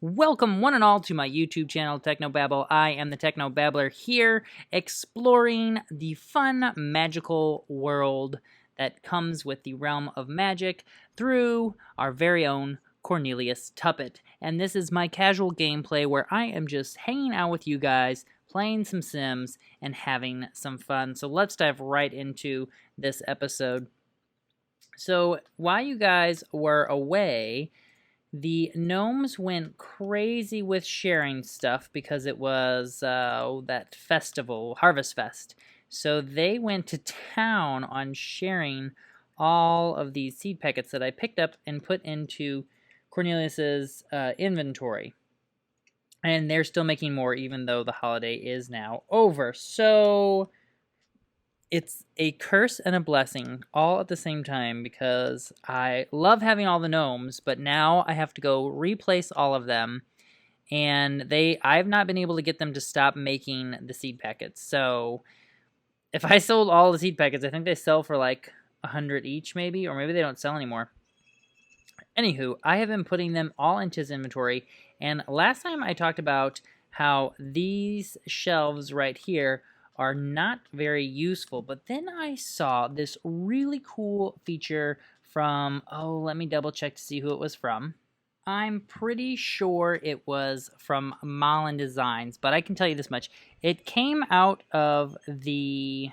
Welcome one and all to my YouTube channel, Technobabble. I am the Technobabbler here, exploring the fun, magical world that comes with the realm of magic through our very own Cornelius Tuppet. And this is my casual gameplay where I am just hanging out with you guys, playing some Sims, and having some fun. So let's dive right into this episode. So while you guys were away, the gnomes went crazy with sharing stuff because it was that festival, Harvest Fest. So they went to town on sharing all of these seed packets that I picked up and put into Cornelius's inventory. And they're still making more even though the holiday is now over. So it's a curse and a blessing all at the same time because I love having all the gnomes, but now I have to go replace all of them, and I've not been able to get them to stop making the seed packets. So if I sold all the seed packets, I think they sell for like 100 each maybe, or maybe they don't sell anymore. Anywho, I have been putting them all into his inventory, and last time I talked about how these shelves right here are not very useful, but then I saw this really cool feature from, let me double check to see who it was from. I'm pretty sure it was from Malin Designs, but I can tell you this much. It came out of the...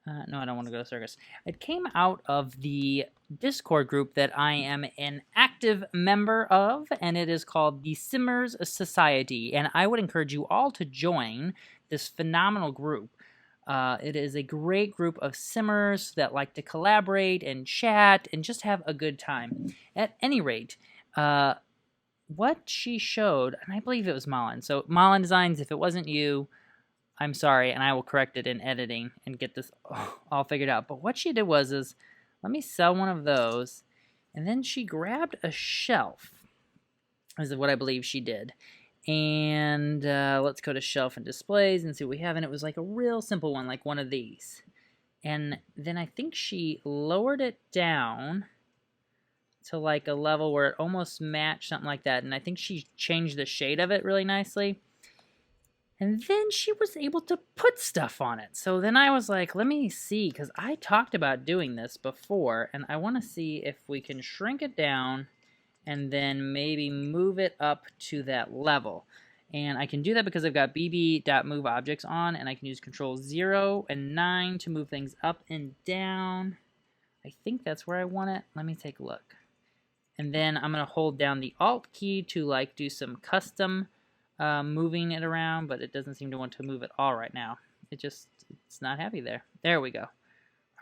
no, I don't want to go to Circus. It came out of the Discord group that I am an active member of, and it is called the Simmers Society, and I would encourage you all to join this phenomenal group. It is a great group of simmers that like to collaborate and chat and just have a good time. At any rate, what she showed, and I believe it was Malin, so Malin Designs, if it wasn't you, I'm sorry, and I will correct it in editing and get this all figured out. But what she did was, let me sell one of those, and then she grabbed a shelf, is what I believe she did. And let's go to shelf and displays and see what we have. And it was like a real simple one, like one of these. And then I think she lowered it down to like a level where it almost matched, something like that. And I think she changed the shade of it really nicely. And then she was able to put stuff on it. So then I was like, let me see, because I talked about doing this before, and I want to see if we can shrink it down and then maybe move it up to that level. And I can do that because I've got bb.move objects on, and I can use Control 0 and 9 to move things up and down. I think that's where I want it. Let me take a look. And then I'm going to hold down the Alt key to like do some custom moving it around, but it doesn't seem to want to move at all right now. It's not happy there. There we go.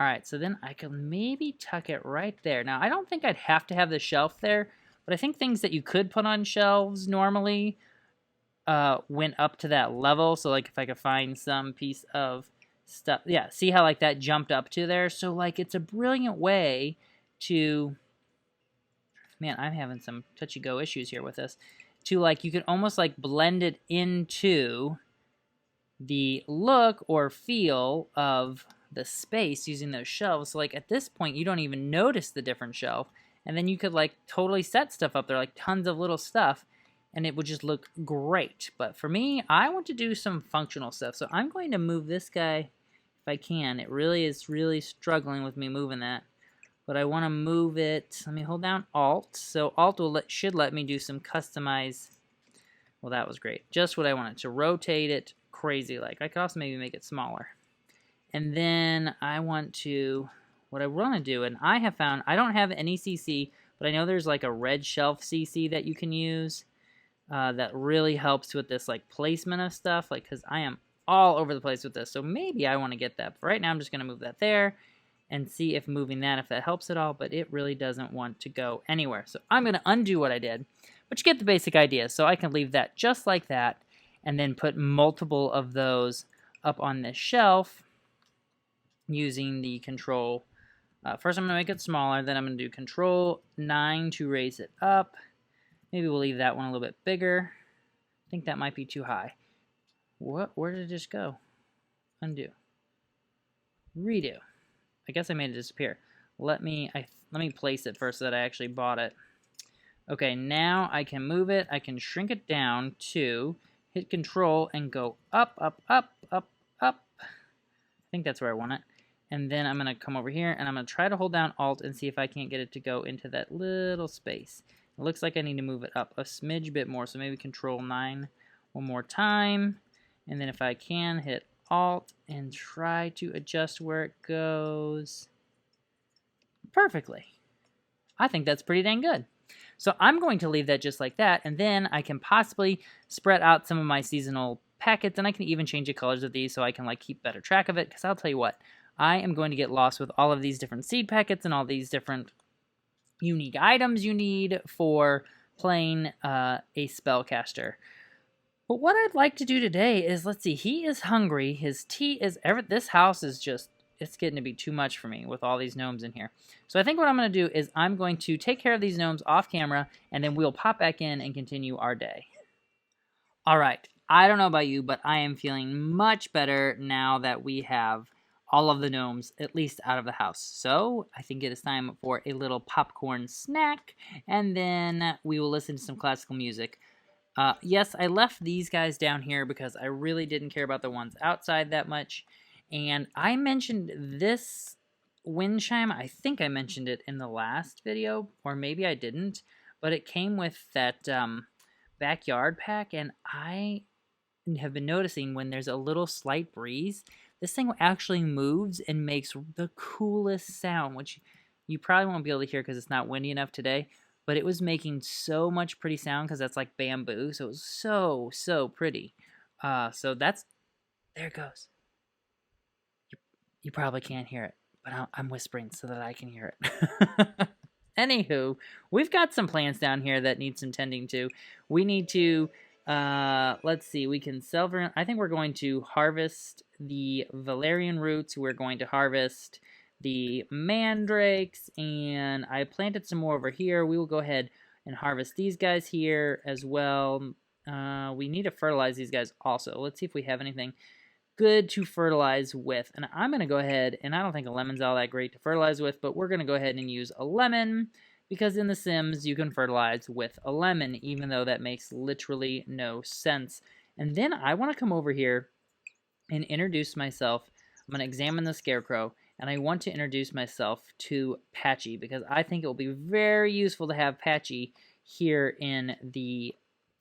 All right, so then I can maybe tuck it right there. Now, I don't think I'd have to have the shelf there, but I think things that you could put on shelves normally went up to that level. So, like, if I could find some piece of stuff. Yeah, see how, like, that jumped up to there? So, like, it's a brilliant way to... Man, I'm having some touchy-go issues here with this. To, like, you can almost, like, blend it into the look or feel of the space using those shelves. So, like, at this point, you don't even notice the different shelf. And then you could, like, totally set stuff up there, like tons of little stuff, and it would just look great. But for me, I want to do some functional stuff. So I'm going to move this guy if I can. It really is struggling with me moving that. But I want to move it. Let me hold down Alt. So Alt should let me do some customize. Well, that was great. Just what I wanted, to rotate it crazy like. I could also maybe make it smaller. And then I want to... What I want to do, and I have found, I don't have any CC, but I know there's like a red shelf CC that you can use that really helps with this like placement of stuff, like, because I am all over the place with this, so maybe I want to get that. But right now I'm just going to move that there and see if moving that, if that helps at all, but it really doesn't want to go anywhere. So I'm going to undo what I did, but you get the basic idea. So I can leave that just like that and then put multiple of those up on this shelf using the control. First I'm going to make it smaller, then I'm going to do Control 9 to raise it up. Maybe we'll leave that one a little bit bigger. I think that might be too high. What? Where did it just go? Undo. Redo. I guess I made it disappear. Let me place it first so that I actually bought it. Okay, now I can move it. I can shrink it down to hit Control and go up, up, up, up, up. I think that's where I want it. And then I'm going to come over here, and I'm going to try to hold down Alt and see if I can't get it to go into that little space. It looks like I need to move it up a smidge bit more, so maybe Control 9 one more time. And then if I can, hit Alt and try to adjust where it goes perfectly. I think that's pretty dang good. So I'm going to leave that just like that, and then I can possibly spread out some of my seasonal packets, and I can even change the colors of these so I can like keep better track of it, because I'll tell you what, I am going to get lost with all of these different seed packets and all these different unique items you need for playing a spellcaster. But what I'd like to do today is, let's see, he is hungry, his tea is, this house is just, it's getting to be too much for me with all these gnomes in here. So I think what I'm going to do is I'm going to take care of these gnomes off camera, and then we'll pop back in and continue our day. All right, I don't know about you, but I am feeling much better now that we have all of the gnomes at least out of the house. So I think it is time for a little popcorn snack, and then we will listen to some classical music. Yes, I left these guys down here because I really didn't care about the ones outside that much. And I mentioned this wind chime, I think I mentioned it in the last video, or maybe I didn't, but it came with that backyard pack, and I have been noticing when there's a little slight breeze, this thing actually moves and makes the coolest sound, which you probably won't be able to hear because it's not windy enough today, but it was making so much pretty sound because that's like bamboo, so it was so pretty. So that's, there it goes. You probably can't hear it, but I'm whispering so that I can hear it. Anywho, we've got some plants down here that need some tending to. We need to, let's see, we can I think we're going to harvest the valerian roots. We're going to harvest the mandrakes, and I planted some more over here. We will go ahead and harvest these guys here as well. We need to fertilize these guys also. Let's see if we have anything good to fertilize with. And I'm going to go ahead, and I don't think a lemon's all that great to fertilize with, but we're going to go ahead and use a lemon, because in The Sims you can fertilize with a lemon, even though that makes literally no sense. And then I want to come over here and introduce myself. I'm going to examine the scarecrow, and I want to introduce myself to Patchy, because I think it will be very useful to have Patchy here in the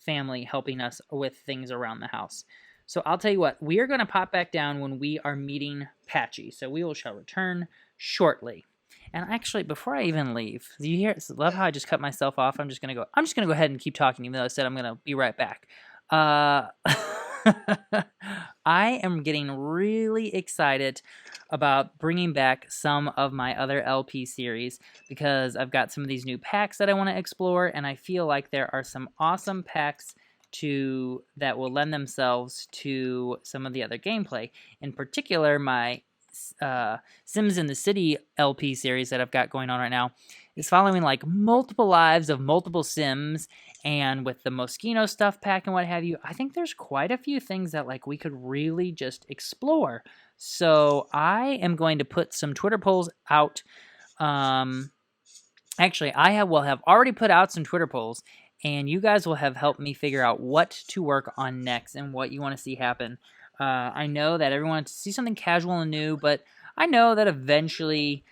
family helping us with things around the house. So I'll tell you what, we are going to pop back down when we are meeting Patchy. So we shall return shortly. And actually, before I even leave, do you hear? Love how I just cut myself off. I'm just gonna go ahead and keep talking, even though I said I'm gonna be right back. I am getting really excited about bringing back some of my other LP series, because I've got some of these new packs that I want to explore, and I feel like there are some awesome packs that will lend themselves to some of the other gameplay. In particular, my Sims in the City LP series that I've got going on right now is following like multiple lives of multiple Sims, and with the Moschino stuff pack and what have you, I think there's quite a few things that like we could really just explore. So I am going to put some Twitter polls out. Actually, will have already put out some Twitter polls, and you guys will have helped me figure out what to work on next and what you want to see happen. I know that everyone wants to see something casual and new, but I know that eventually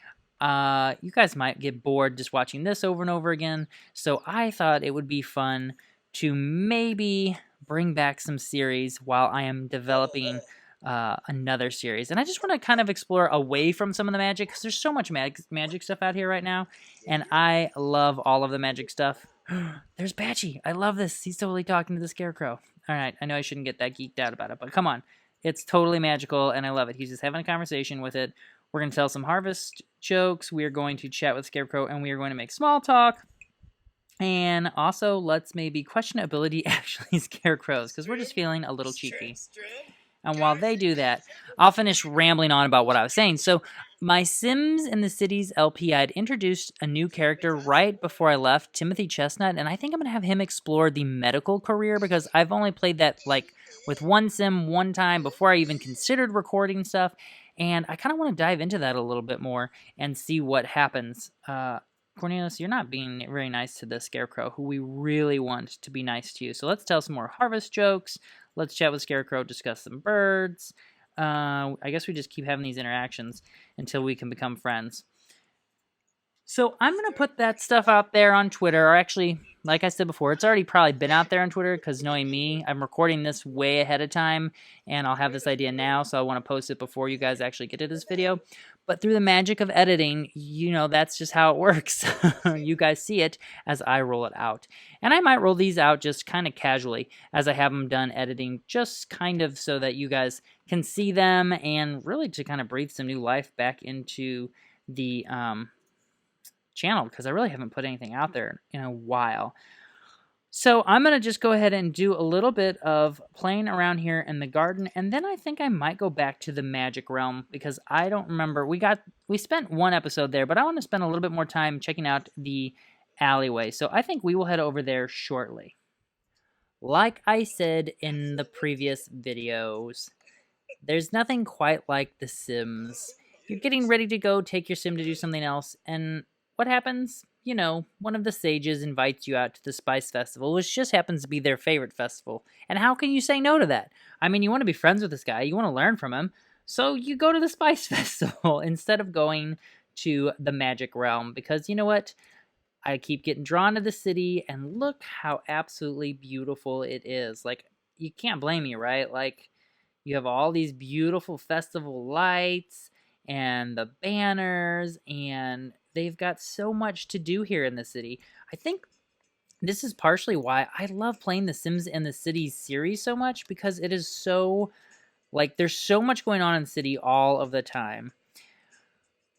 you guys might get bored just watching this over and over again. So I thought it would be fun to maybe bring back some series while I am developing another series. And I just want to kind of explore away from some of the magic, because there's so much magic stuff out here right now, and I love all of the magic stuff. There's Patchy. I love this. He's totally talking to the scarecrow. All right, I know I shouldn't get that geeked out about it, but come on. It's totally magical, and I love it. He's just having a conversation with it. We're going to tell some harvest jokes. We are going to chat with Scarecrow, and we are going to make small talk. And also, let's maybe question ability actually scarecrows, because we're just feeling a little cheeky. And while they do that, I'll finish rambling on about what I was saying. So my Sims in the Cities LP, I'd introduced a new character right before I left, Timothy Chestnut, and I think I'm going to have him explore the medical career, because I've only played that like with one Sim one time before I even considered recording stuff, and I kind of want to dive into that a little bit more and see what happens. Cornelius, you're not being very nice to the Scarecrow, who we really want to be nice to you. So let's tell some more harvest jokes. Let's chat with Scarecrow, discuss some birds. I guess we just keep having these interactions until we can become friends. So I'm going to put that stuff out there on Twitter, or actually, like I said before, it's already probably been out there on Twitter, because knowing me, I'm recording this way ahead of time, and I'll have this idea now, so I want to post it before you guys actually get to this video. But through the magic of editing, you know, that's just how it works. You guys see it as I roll it out. And I might roll these out just kind of casually as I have them done editing, just kind of so that you guys can see them, and really to kind of breathe some new life back into the channel, because I really haven't put anything out there in a while. So I'm going to just go ahead and do a little bit of playing around here in the garden, and then I think I might go back to the magic realm, because I don't remember. We spent one episode there, but I want to spend a little bit more time checking out the alleyway. So I think we will head over there shortly. Like I said in the previous videos, there's nothing quite like The Sims. You're getting ready to go take your sim to do something else, and what happens? You know, one of the sages invites you out to the Spice Festival, which just happens to be their favorite festival. And how can you say no to that? I mean, you want to be friends with this guy, you want to learn from him, so you go to the Spice Festival instead of going to the Magic Realm, because you know what? I keep getting drawn to the city, and look how absolutely beautiful it is. Like, you can't blame me, right? Like, you have all these beautiful festival lights and the banners, and they've got so much to do here in the city. I think this is partially why I love playing The Sims in the Cities series so much, because it is so, like, there's so much going on in the city all of the time.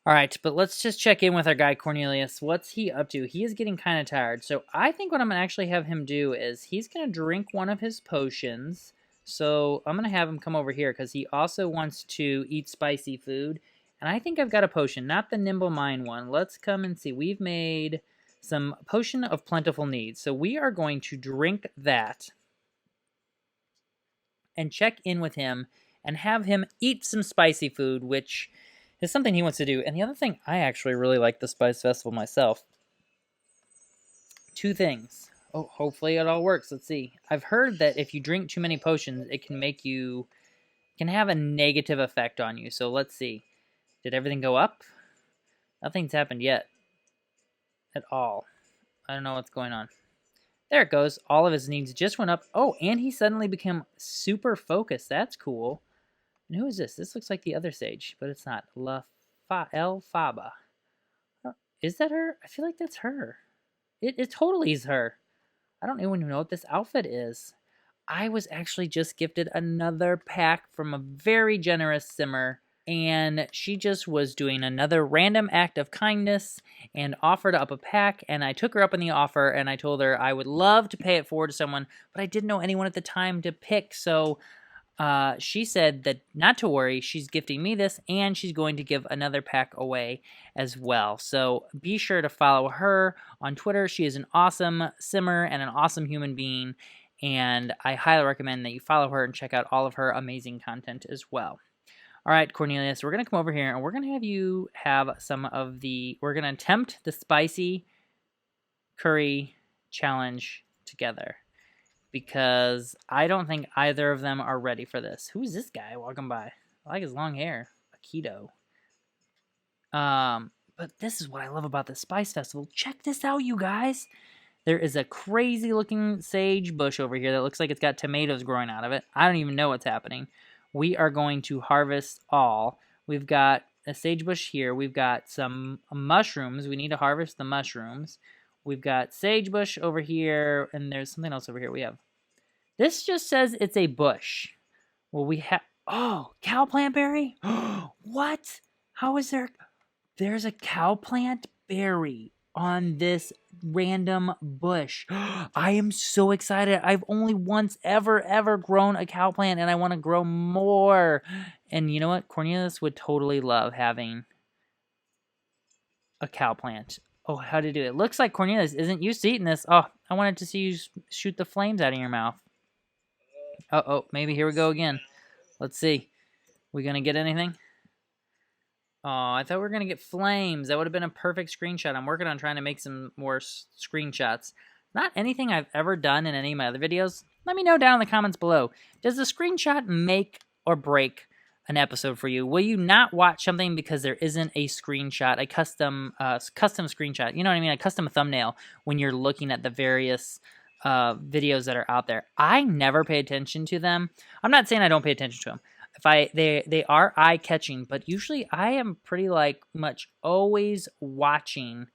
All right, but let's just check in with our guy Cornelius. What's he up to? He is getting kind of tired. So I think what I'm going to actually have him do is he's going to drink one of his potions. So I'm going to have him come over here, because he also wants to eat spicy food. And I think I've got a potion, not the Nimble Mind one. Let's come and see. We've made some Potion of Plentiful Needs. So we are going to drink that and check in with him and have him eat some spicy food, which is something he wants to do. And the other thing, I actually really like the Spice Festival myself. Two things. Oh, hopefully it all works. Let's see. I've heard that if you drink too many potions, it can make you, can have a negative effect on you. So let's see. Did everything go up? Nothing's happened yet. At all. I don't know what's going on. There it goes. All of his needs just went up. Oh, and he suddenly became super focused. That's cool. And who is this? This looks like the other sage, but it's not. El Faba. Is that her? I feel like that's her. It totally is her. I don't even know what this outfit is. I was actually just gifted another pack from a very generous simmer, and she just was doing another random act of kindness and offered up a pack, and I took her up on the offer, and I told her I would love to pay it forward to someone, but I didn't know anyone at the time to pick, so she said that not to worry, she's gifting me this, and she's going to give another pack away as well. So be sure to follow her on Twitter. She is an awesome simmer and an awesome human being, and I highly recommend that you follow her and check out all of her amazing content as well. All right, Cornelius, we're going to come over here, and we're going to have you have some of the, we're going to attempt the spicy curry challenge together, because I don't think either of them are ready for this. Who's this guy walking by? I like his long hair. Akito. But this is what I love about the Spice Festival. Check this out, you guys. There is a crazy looking sage bush over here that looks like it's got tomatoes growing out of it. I don't even know what's happening. We are going to harvest all. We've got a sagebush here. We've got some mushrooms. We need to harvest the mushrooms. We've got sagebush over here, and there's something else over here we have. This just says it's a bush. Well, we have... Oh, cow plant berry? What? How is there... There's a cow plant berry on this random bush. I am so excited. I've only once ever grown a cow plant, and I want to grow more. And you know what? Cornelius would totally love having a cow plant. Oh, how to do it. Looks like Cornelius isn't used to eating this. Oh, I wanted to see you shoot the flames out of your mouth. Uh-oh, maybe here we go again. Let's see. We gonna get anything? Oh, I thought we were going to get flames. That would have been a perfect screenshot. I'm working on trying to make some more screenshots. Not anything I've ever done in any of my other videos. Let me know down in the comments below. Does the screenshot make or break an episode for you? Will you not watch something because there isn't a screenshot, a custom screenshot? You know what I mean? A custom thumbnail when you're looking at the various videos that are out there. I never pay attention to them. I'm not saying I don't pay attention to them. They are eye-catching, but usually I am pretty much always watching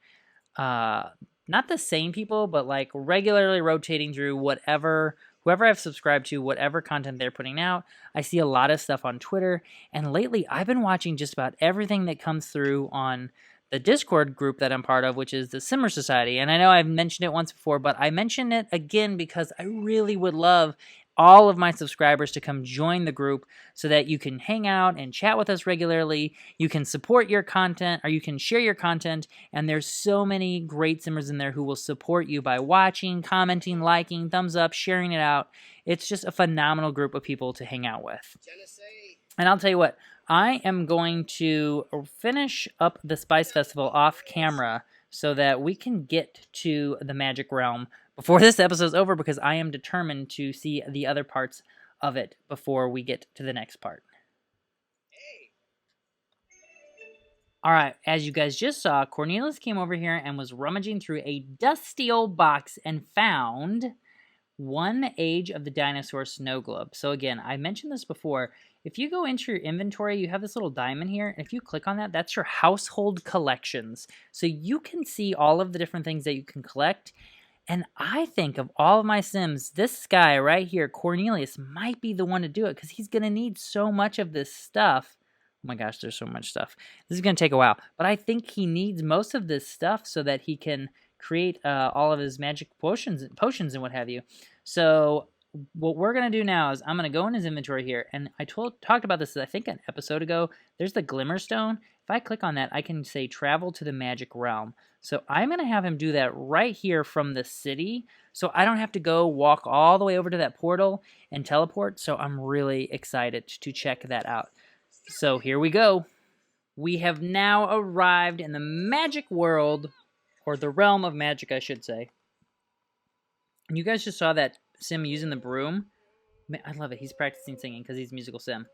not the same people, but like regularly rotating through whoever I've subscribed to, whatever content they're putting out. I see a lot of stuff on Twitter, and lately I've been watching just about everything that comes through on the Discord group that I'm part of, which is the Simmer Society. And I know I've mentioned it once before, but I mention it again because I really would love all of my subscribers to come join the group so that you can hang out and chat with us regularly. You can support your content, or you can share your content, and there's so many great simmers in there who will support you by watching, commenting, liking, thumbs up, sharing it out. It's just a phenomenal group of people to hang out with. And I'll tell you what, I am going to finish up the Spice Festival off camera so that we can get to the Magic Realm before this episode's over, because I am determined to see the other parts of it before we get to the next part. All right, as you guys just saw, Cornelius came over here and was rummaging through a dusty old box and found one Age of the Dinosaur snow globe. So again, I mentioned this before. If you go into your inventory, you have this little diamond here, and if you click on that, that's your household collections. So you can see all of the different things that you can collect. And I think of all of my Sims, this guy right here, Cornelius, might be the one to do it, because he's going to need so much of this stuff. Oh my gosh, there's so much stuff. This is going to take a while. But I think he needs most of this stuff so that he can create all of his magic potions and what have you. So what we're going to do now is I'm going to go in his inventory here. And I talked about this, I think, an episode ago. There's the Glimmerstone. If I click on that, I can say travel to the Magic Realm. So I'm going to have him do that right here from the city. So I don't have to go walk all the way over to that portal and teleport. So I'm really excited to check that out. So here we go. We have now arrived in the magic world, or the realm of magic, I should say. And you guys just saw that Sim using the broom. Man, I love it. He's practicing singing because he's a musical Sim.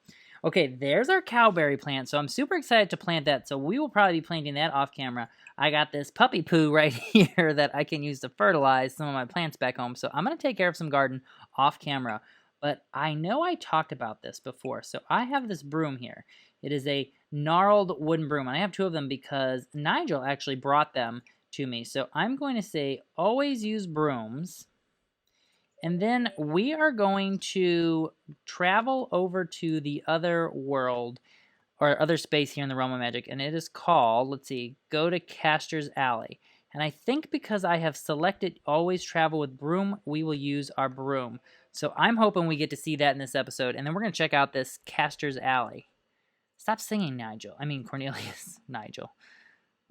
Okay, there's our cowberry plant, so I'm super excited to plant that. So we will probably be planting that off camera. I got this puppy poo right here that I can use to fertilize some of my plants back home. So I'm going to take care of some garden off camera. But I know I talked about this before. So I have this broom here. It is a gnarled wooden broom. And I have two of them because Nigel actually brought them to me. So I'm going to say always use brooms. And then we are going to travel over to the other world, or other space here in the Realm of Magic, and it is called, let's see, go to Caster's Alley. And I think because I have selected always travel with broom, we will use our broom. So I'm hoping we get to see that in this episode, and then we're going to check out this Caster's Alley. Stop singing, Nigel. I mean, Cornelius. Nigel.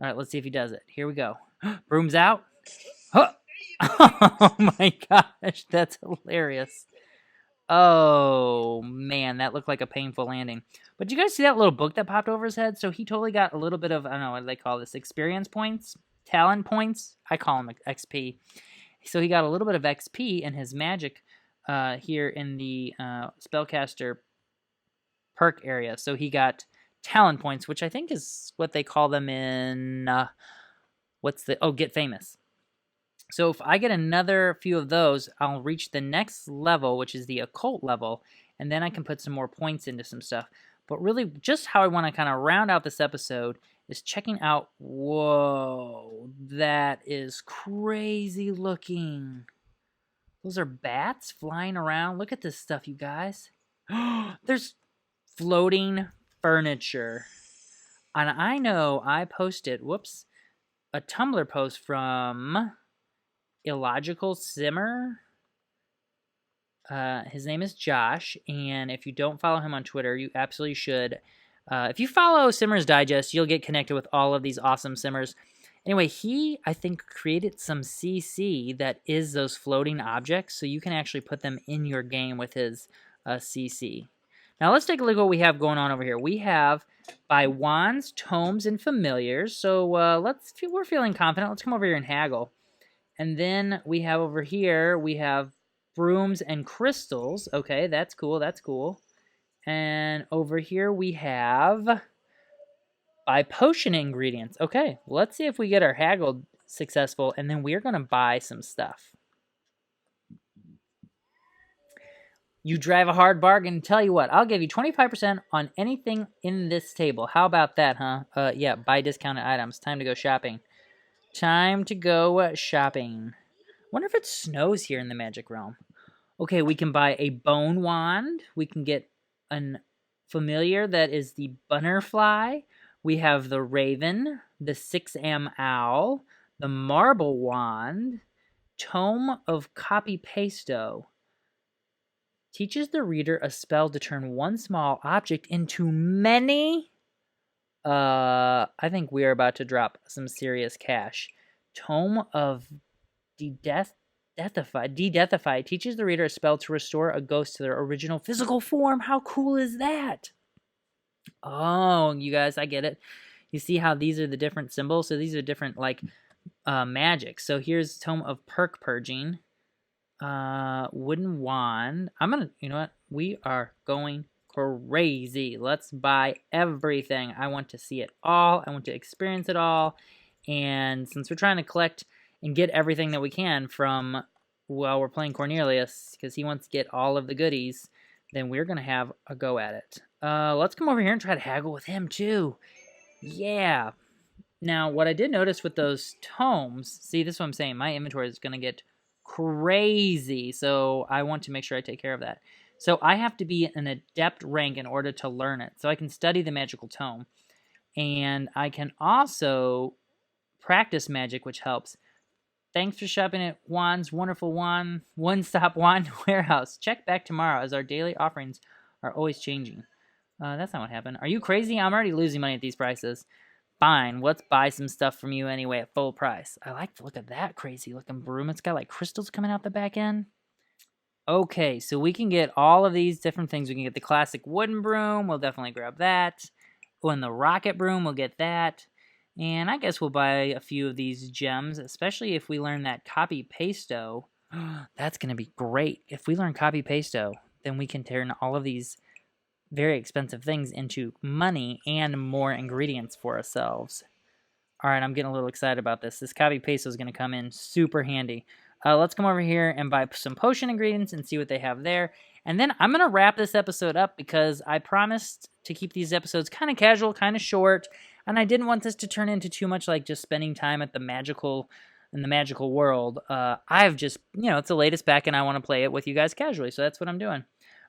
All right, let's see if he does it. Here we go. Broom's out. Huh. Oh my gosh, that's hilarious. Oh man, that looked like a painful landing. But you guys see that little book that popped over his head? So he totally got a little bit of, I don't know, what do they call this? Experience points? Talent points? I call them XP. So he got a little bit of XP in his magic here in the spellcaster perk area. So he got talent points, which I think is what they call them in, Get Famous. So if I get another few of those, I'll reach the next level, which is the occult level, and then I can put some more points into some stuff. But really, just how I want to kind of round out this episode is checking out, whoa, that is crazy looking. Those are bats flying around. Look at this stuff, you guys. There's floating furniture. And I know I posted, a Tumblr post from Illogical Simmer. His name is Josh, and if you don't follow him on Twitter, you absolutely should. If you follow Simmer's Digest, you'll get connected with all of these awesome Simmers. Anyway, he, I think, created some CC that is those floating objects, so you can actually put them in your game with his CC. Now, let's take a look at what we have going on over here. We have Buy wands, tomes, and familiars. So we're feeling confident. Let's come over here and haggle. And then we have over here, we have brooms and crystals. Okay, that's cool, that's cool. And over here we have buy potion ingredients. Okay, let's see if we get our haggle successful, and then we're going to buy some stuff. You drive a hard bargain. Tell you what, I'll give you 25% on anything in this table. How about that, huh? Yeah, buy discounted items. Time to go shopping. Time to go shopping. Wonder if it snows here in the magic realm. Okay, we can buy a bone wand. We can get an familiar that is the butterfly. We have the raven, the 6am owl, the marble wand, tome of copy pasto. Teaches the reader a spell to turn one small object into many. I think we are about to drop some serious cash. Tome of De-Deathify teaches the reader a spell to restore a ghost to their original physical form. How cool is that? Oh, you guys, I get it. You see how these are the different symbols? So these are different, like, magic. So here's Tome of Perk Purging. Wooden wand. You know what? We are going crazy. Let's buy everything. I want to see it all. I want to experience it all. And since we're trying to collect and get everything that we can from, well, we're playing Cornelius, because he wants to get all of the goodies, then we're going to have a go at it. Let's come over here and try to haggle with him, too. Yeah. Now, what I did notice with those tomes, see, this is what I'm saying. My inventory is going to get crazy, so I want to make sure I take care of that. So I have to be an adept rank in order to learn it. So I can study the magical tome, and I can also practice magic, which helps. Thanks for shopping at Juan's Wonderful One-Stop Wand Warehouse. Check back tomorrow, as our daily offerings are always changing. That's not what happened. Are you crazy? I'm already losing money at these prices. Fine, let's buy some stuff from you anyway at full price. I like the look of that crazy looking broom. It's got like crystals coming out the back end. Okay, so we can get all of these different things. We can get the classic wooden broom. We'll definitely grab that. Oh, and the rocket broom, we'll get that. And I guess we'll buy a few of these gems, especially if we learn that copy pasto. That's going to be great. If we learn copy pasto, then we can turn all of these very expensive things into money and more ingredients for ourselves. All right, I'm getting a little excited about this. This copy pasto is going to come in super handy. Let's come over here and buy some potion ingredients and see what they have there. And then I'm going to wrap this episode up because I promised to keep these episodes kind of casual, kind of short, and I didn't want this to turn into too much like just spending time at the magical world. I've just, it's the latest back and I want to play it with you guys casually, so that's what I'm doing.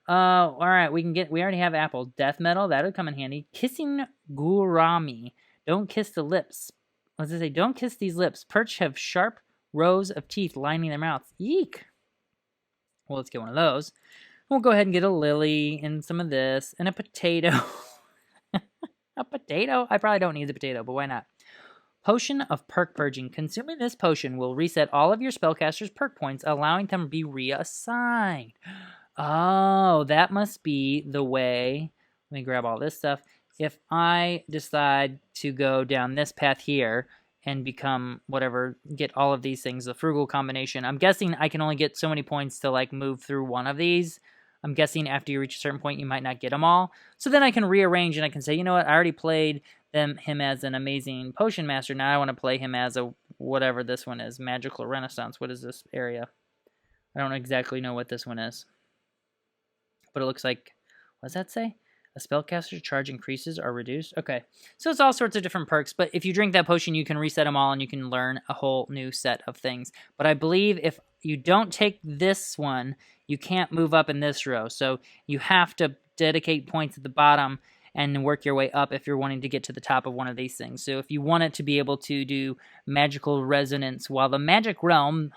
All right, we already have apple. Death metal, that would come in handy. Kissing Gurami. Don't kiss the lips. What does it say? Don't kiss these lips. Perch have sharp rows of teeth lining their mouths. Eek. Well, let's get one of those. We'll go ahead and get a lily and some of this and a potato. A potato? I probably don't need the potato, but why not? Potion of Perk Purging. Consuming this potion will reset all of your spellcaster's perk points, allowing them to be reassigned. Oh, that must be the way. Let me grab all this stuff. If I decide to go down this path here and become whatever, get all of these things, the frugal combination, I'm guessing I can only get so many points to like move through one of these. I'm guessing after you reach a certain point, you might not get them all. So then I can rearrange and I can say, you know what, I already played him as an amazing potion master. Now I want to play him as a whatever this one is, magical renaissance. What is this area? I don't exactly know what this one is. But it looks like, what does that say? A spellcaster's charge increases or reduced? Okay, so it's all sorts of different perks, but if you drink that potion, you can reset them all and you can learn a whole new set of things. But I believe if you don't take this one, you can't move up in this row. So you have to dedicate points at the bottom and work your way up if you're wanting to get to the top of one of these things. So if you want it to be able to do magical resonance while in the magic realm,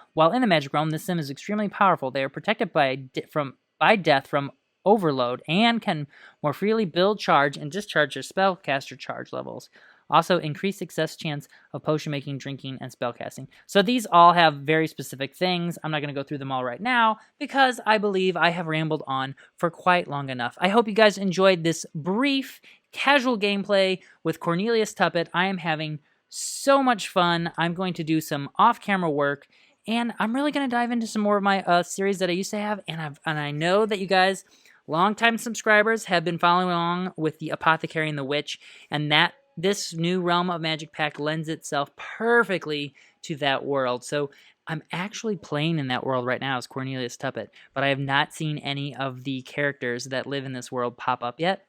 this sim is extremely powerful. They are protected by death from overload and can more freely build, charge, and discharge their spellcaster charge levels. Also, increased success chance of potion making, drinking, and spellcasting. So these all have very specific things. I'm not going to go through them all right now because I believe I have rambled on for quite long enough. I hope you guys enjoyed this brief, casual gameplay with Cornelius Tuppet. I am having so much fun. I'm going to do some off-camera work, and I'm really going to dive into some more of my series that I used to have, and I know that you guys, longtime subscribers, have been following along with the Apothecary and the Witch, and that this new Realm of Magic pack lends itself perfectly to that world. So I'm actually playing in that world right now as Cornelius Tuppet, but I have not seen any of the characters that live in this world pop up yet.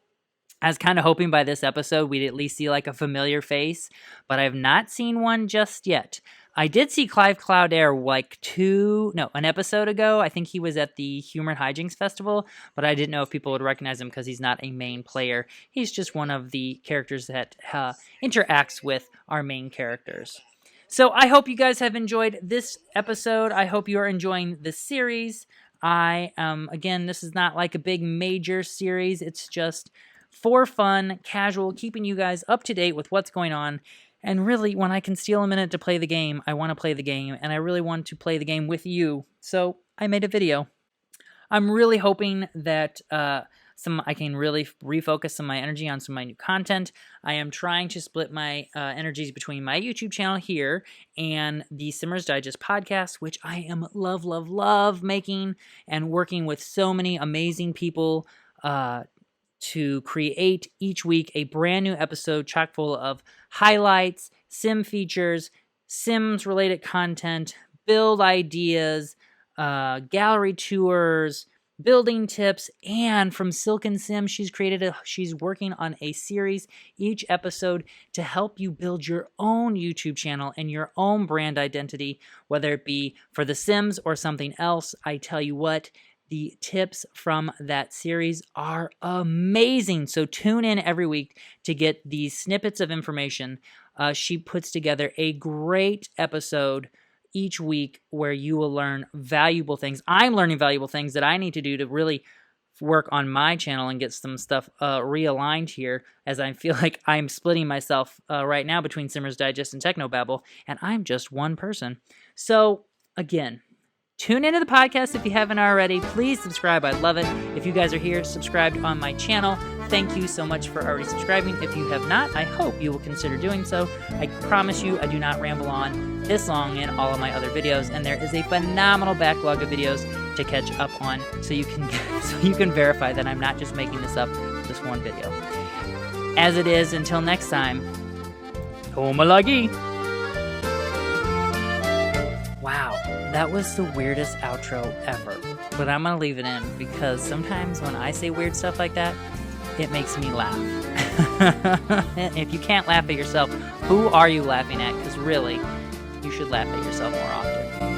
I was kind of hoping by this episode we'd at least see like a familiar face, but I have not seen one just yet. I did see Clive Cloudair like an episode ago. I think he was at the Humor and Hijinks Festival, but I didn't know if people would recognize him because he's not a main player. He's just one of the characters that interacts with our main characters. So I hope you guys have enjoyed this episode. I hope you are enjoying the series. Again, this is not like a big major series. It's just for fun, casual, keeping you guys up to date with what's going on. And really, when I can steal a minute to play the game, I want to play the game, and I really want to play the game with you. So I made a video. I'm really hoping that I can really refocus some of my energy on some of my new content. I am trying to split my energies between my YouTube channel here and the Simmers Digest podcast, which I am love making and working with so many amazing people to create each week a brand new episode chock full of highlights, sim features, Sims-related content, build ideas, gallery tours, building tips, and from Silken Sim, she's working on a series each episode to help you build your own YouTube channel and your own brand identity, whether it be for The Sims or something else. I tell you what, the tips from that series are amazing. So tune in every week to get these snippets of information. She puts together a great episode each week where you will learn valuable things. I'm learning valuable things that I need to do to really work on my channel and get some stuff realigned here, as I feel like I'm splitting myself right now between Simmers Digest and Technobabble, and I'm just one person. So again, tune into the podcast if you haven't already. Please subscribe. I'd love it. If you guys are here, subscribed on my channel, thank you so much for already subscribing. If you have not, I hope you will consider doing so. I promise you I do not ramble on this long in all of my other videos, and there is a phenomenal backlog of videos to catch up on, so you can verify that I'm not just making this up for this one video. As it is, until next time, Tomalagi! Wow, that was the weirdest outro ever, but I'm gonna leave it in because sometimes when I say weird stuff like that, it makes me laugh. If you can't laugh at yourself, who are you laughing at? Because really, you should laugh at yourself more often.